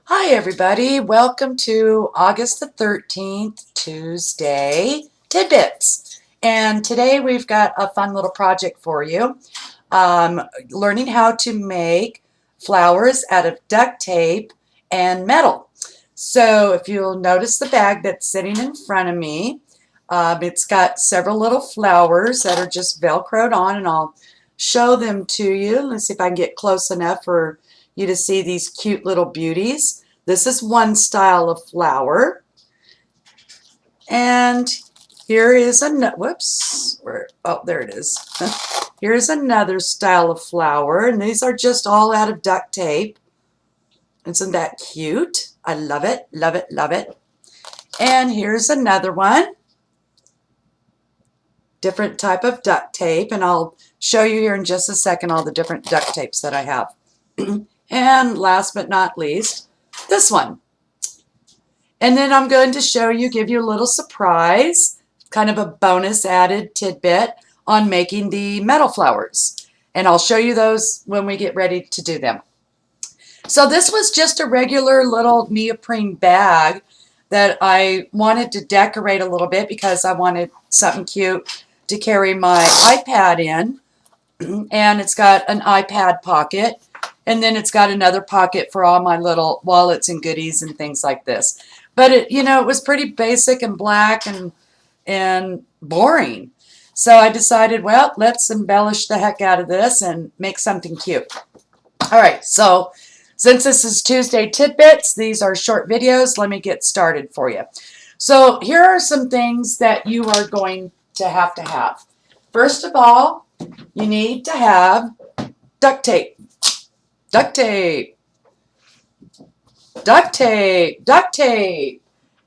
Hi everybody, welcome to August the 13th, Tuesday Tidbits. And today we've got a fun little project for you. Learning how to make flowers out of duct tape and metal. So if you'll notice the bag that's sitting in front of me, it's got several little flowers that are just velcroed on, and I'll show them to you. Let's see if I can get close enough for you to see these cute little beauties. This is one style of flower. And here is another, whoops, oh, there it is. Here's another style of flower, and these are just all out of duct tape. Isn't that cute? I love it, love it, love it. And here's another one. Different type of duct tape, and I'll show you here in just a second all the different duct tapes that I have. And last but not least, this one. And then I'm going to show you, give you a little surprise, kind of a bonus added tidbit on making the metal flowers. And I'll show you those when we get ready to do them. So this was just a regular little neoprene bag that I wanted to decorate a little bit because I wanted something cute to carry my iPad in. And it's got an iPad pocket, and then it's got another pocket for all my little wallets and goodies and things like this. But it, it was pretty basic and black and boring. So I decided, well, let's embellish the heck out of this and make something cute. All right, so since this is Tuesday Tidbits, these are short videos. Let me get started for you. So here are some things that you are going to have. First of all, you need to have duct tape. Duct tape. Duct tape. Duct tape.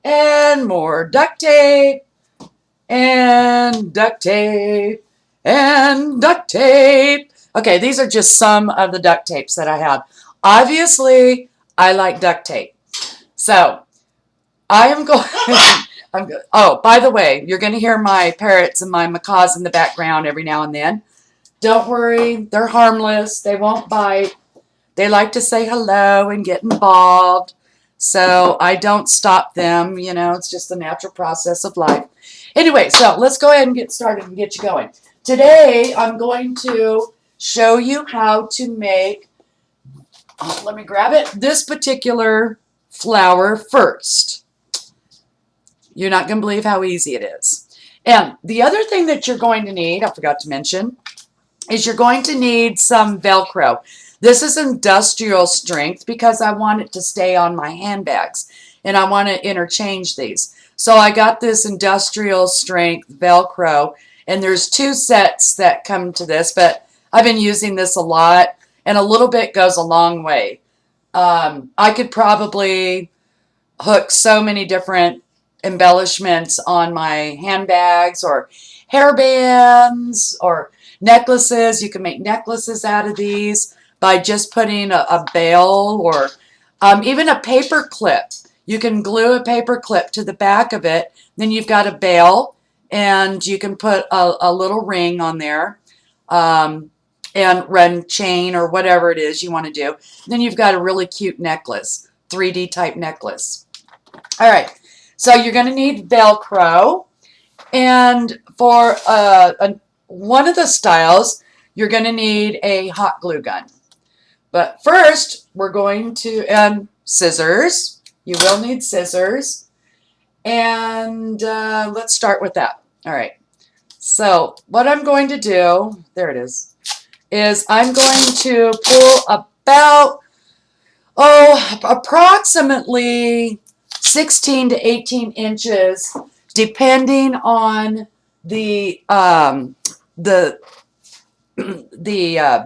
And more duct tape. And duct tape. And duct tape. Okay, these are just some of the duct tapes that I have. Obviously, I like duct tape. So, I am going... Oh, by the way, you're going to hear my parrots and my macaws in the background every now and then. Don't worry, they're harmless. They won't bite. They like to say hello and get involved. So I don't stop them. It's just the natural process of life. Anyway, so let's go ahead and get started and get you going. Today, I'm going to show you how to make, let me grab it, this particular flower first. You're not going to believe how easy it is. And the other thing that you're going to need, I forgot to mention, is you're going to need some Velcro. This is industrial strength because I want it to stay on my handbags, and I want to interchange these. So I got this industrial strength Velcro, and there's two sets that come to this, but I've been using this a lot, and a little bit goes a long way. I could probably hook so many different embellishments on my handbags or hairbands or necklaces. You can make necklaces out of these by just putting a bail or even a paper clip. You can glue a paper clip to the back of it. Then you've got a bail, and you can put a little ring on there and run chain or whatever it is you want to do. Then you've got a really cute necklace, 3D type necklace. All right. So you're going to need Velcro, and for one of the styles, you're going to need a hot glue gun. But first, we're going to, and scissors. You will need scissors, and let's start with that. All right. So what I'm going to do, there it is I'm going to pull about, approximately 16 to 18 inches, depending on the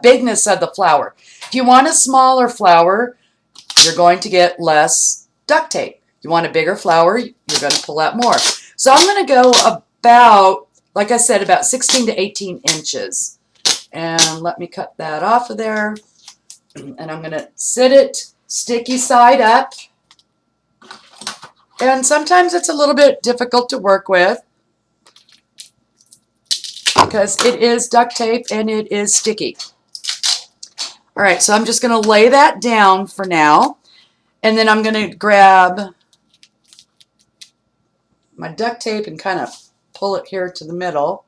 bigness of the flower. If you want a smaller flower, you're going to get less duct tape. You want a bigger flower, you're going to pull out more. So I'm going to go about, like I said, about 16 to 18 inches. And let me cut that off of there. And I'm going to sit it sticky side up. And sometimes it's a little bit difficult to work with because it is duct tape and it is sticky. All right, so I'm just going to lay that down for now. And then I'm going to grab my duct tape and kind of pull it here to the middle.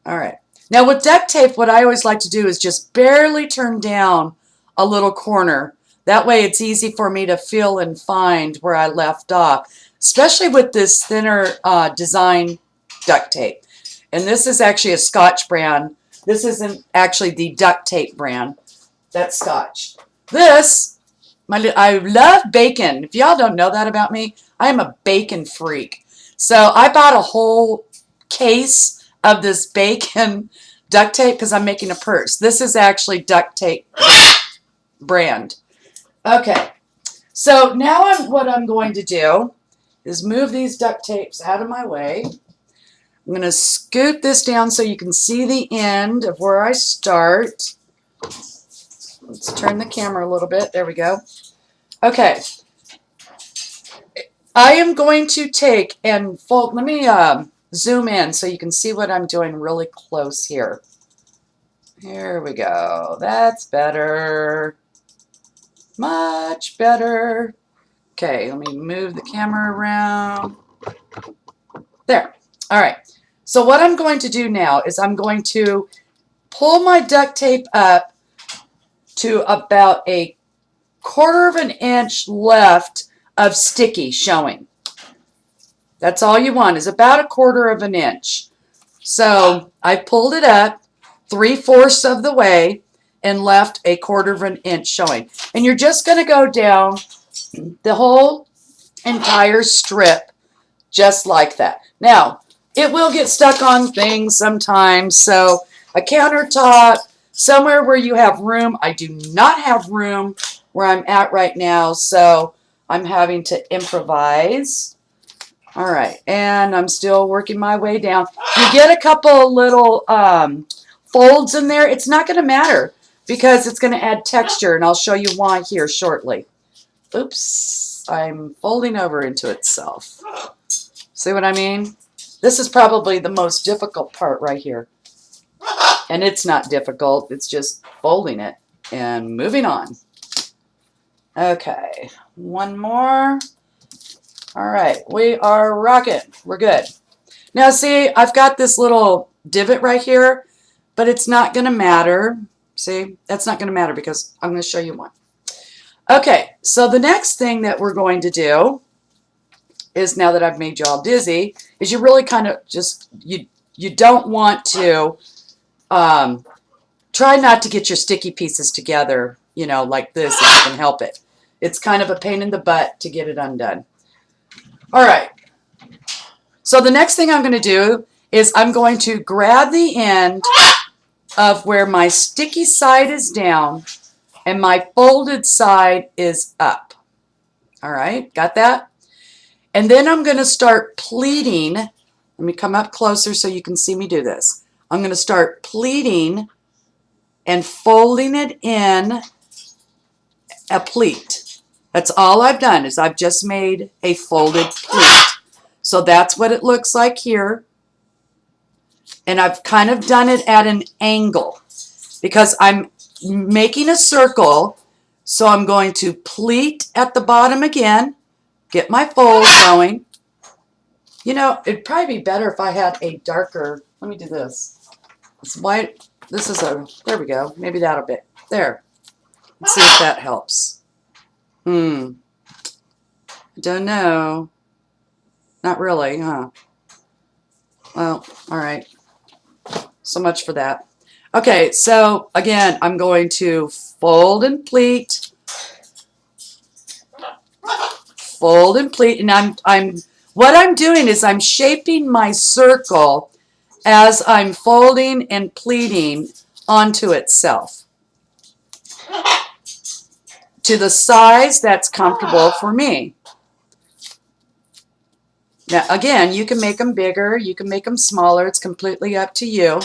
All right. Now with duct tape, what I always like to do is just barely turn down a little corner. That way it's easy for me to feel and find where I left off, especially with this thinner design duct tape. And this is actually a Scotch brand. This isn't actually the duct tape brand. That's Scotch. This, I love bacon. If y'all don't know that about me, I am a bacon freak. So I bought a whole case of this bacon duct tape because I'm making a purse. This is actually duct tape brand. Okay, so now what I'm going to do is move these duct tapes out of my way. I'm going to scoot this down so you can see the end of where I start. Let's turn the camera a little bit. There we go. Okay. I am going to take and fold. Let me zoom in so you can see what I'm doing really close here. Here we go. That's better. Much better. Okay, let me move the camera around. There. All right. So what I'm going to do now is I'm going to pull my duct tape up to about a 1/4 of an inch left of sticky showing. That's all you want, is about a 1/4 of an inch. So I pulled it up 3/4 of the way and left a 1/4 of an inch showing. And you're just going to go down the whole entire strip just like that. Now, it will get stuck on things sometimes. So a countertop, somewhere where you have room. I do not have room where I'm at right now, so I'm having to improvise. All right, and I'm still working my way down. You get a couple little folds in there. It's not going to matter because it's going to add texture, and I'll show you why here shortly. Oops, I'm folding over into itself. See what I mean? This is probably the most difficult part right here. And it's not difficult. It's just folding it and moving on. Okay, one more. All right, we are rocking. We're good. Now see, I've got this little divot right here, but it's not going to matter. See, that's not going to matter because I'm going to show you one. Okay, so the next thing that we're going to do is, now that I've made you all dizzy, is you really kind of just, you don't want to, try not to get your sticky pieces together, you know, like this if you can help it. It's kind of a pain in the butt to get it undone. All right. So the next thing I'm going to do is I'm going to grab the end of where my sticky side is down and my folded side is up. All right. Got that? And then I'm going to start pleating. Let me come up closer so you can see me do this. I'm going to start pleating and folding it in a pleat. That's all I've done, is I've just made a folded pleat. So that's what it looks like here. And I've kind of done it at an angle because I'm making a circle. So I'm going to pleat at the bottom again, get my fold going. You know, it'd probably be better if I had a darker, let me do this. It's white. This is a, there we go. Maybe that'll be, there. Let's see if that helps. I don't know. Not really, huh? Well, all right. So much for that. Okay, so again, I'm going to fold and pleat. Fold and pleat, and what I'm doing is I'm shaping my circle as I'm folding and pleating onto itself to the size that's comfortable for me. Now, again, you can make them bigger, you can make them smaller. It's completely up to you.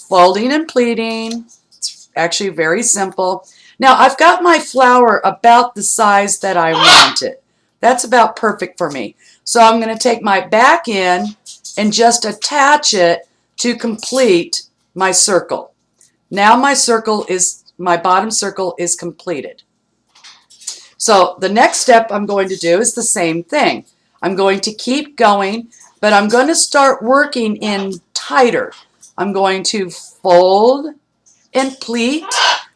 Folding and pleating. It's actually very simple. Now, I've got my flower about the size that I want it. That's about perfect for me. So I'm going to take my back end and just attach it to complete my circle. Now my circle is, my bottom circle is completed. So the next step I'm going to do is the same thing. I'm going to keep going, but I'm going to start working in tighter. I'm going to fold and pleat,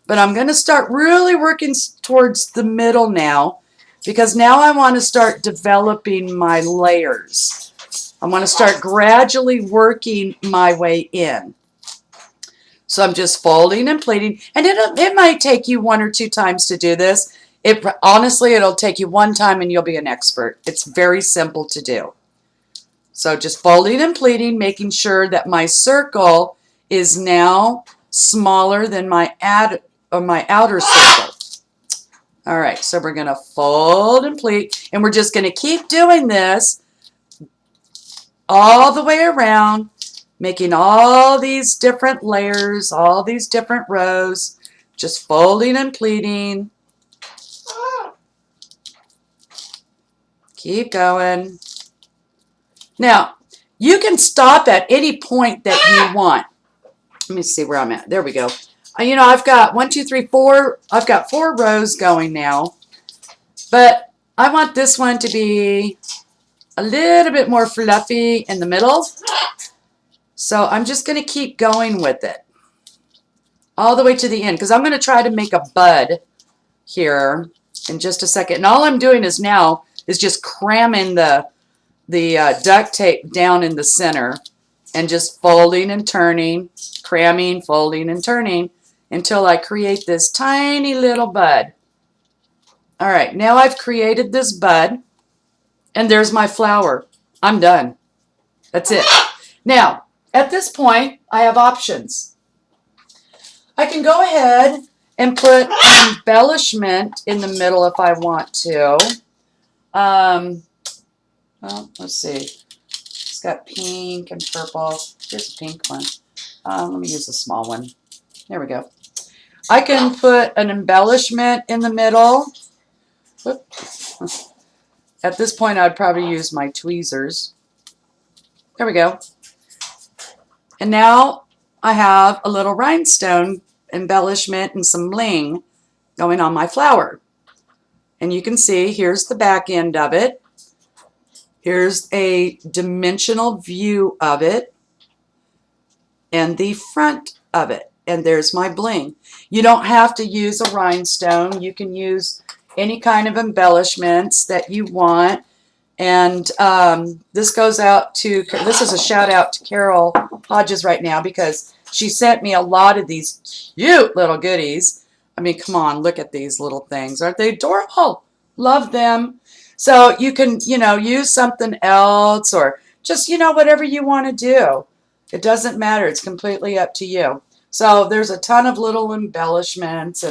but I'm going to start really working towards the middle now, because now I want to start developing my layers. I want to start gradually working my way in. So I'm just folding and pleating, and it might take you 1 or 2 times to do this. Honestly, it'll take you 1 time and you'll be an expert. It's very simple to do. So just folding and pleating, making sure that my circle is now smaller than my outer circle. All right, so we're going to fold and pleat, and we're just going to keep doing this all the way around, making all these different layers, all these different rows, just folding and pleating. Keep going. Now, you can stop at any point that you want. Let me see where I'm at. There we go. You know, I've got 1, 2, 3, 4. I've got 4 rows going now. But I want this one to be a little bit more fluffy in the middle. So I'm just going to keep going with it all the way to the end, because I'm going to try to make a bud here in just a second. And all I'm doing is now is just cramming the duct tape down in the center and just folding and turning, cramming, folding and turning until I create this tiny little bud. All right, now I've created this bud, and there's my flower. I'm done. That's it. Now, at this point, I have options. I can go ahead and put an embellishment in the middle if I want to. Well, let's see. It's got pink and purple. Here's a pink one. Let me use a small one. There we go. I can put an embellishment in the middle. Whoop. At this point, I'd probably use my tweezers. There we go. And now I have a little rhinestone embellishment and some bling going on my flower. And you can see here's the back end of it. Here's a dimensional view of it and the front of it. And there's my bling. You don't have to use a rhinestone. You can use any kind of embellishments that you want. And this goes out to, this is a shout out to Carol Hodges right now, because she sent me a lot of these cute little goodies. I mean, come on, look at these little things. Aren't they adorable? Love them. So you can, you know, use something else, or just, you know, whatever you want to do. It doesn't matter. It's completely up to you. So there's a ton of little embellishments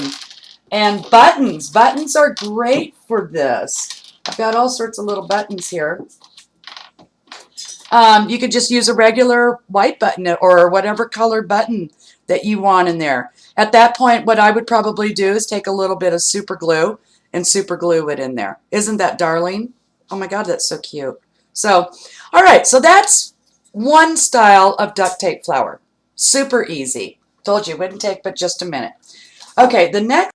and buttons. Buttons are great for this. I've got all sorts of little buttons here. You could just use a regular white button or whatever color button that you want in there. At that point, what I would probably do is take a little bit of super glue and super glue it in there. Isn't that darling? Oh my God, that's so cute. So, all right, so that's one style of duct tape flower. Super easy. Told you it wouldn't take but just a minute. Okay, the next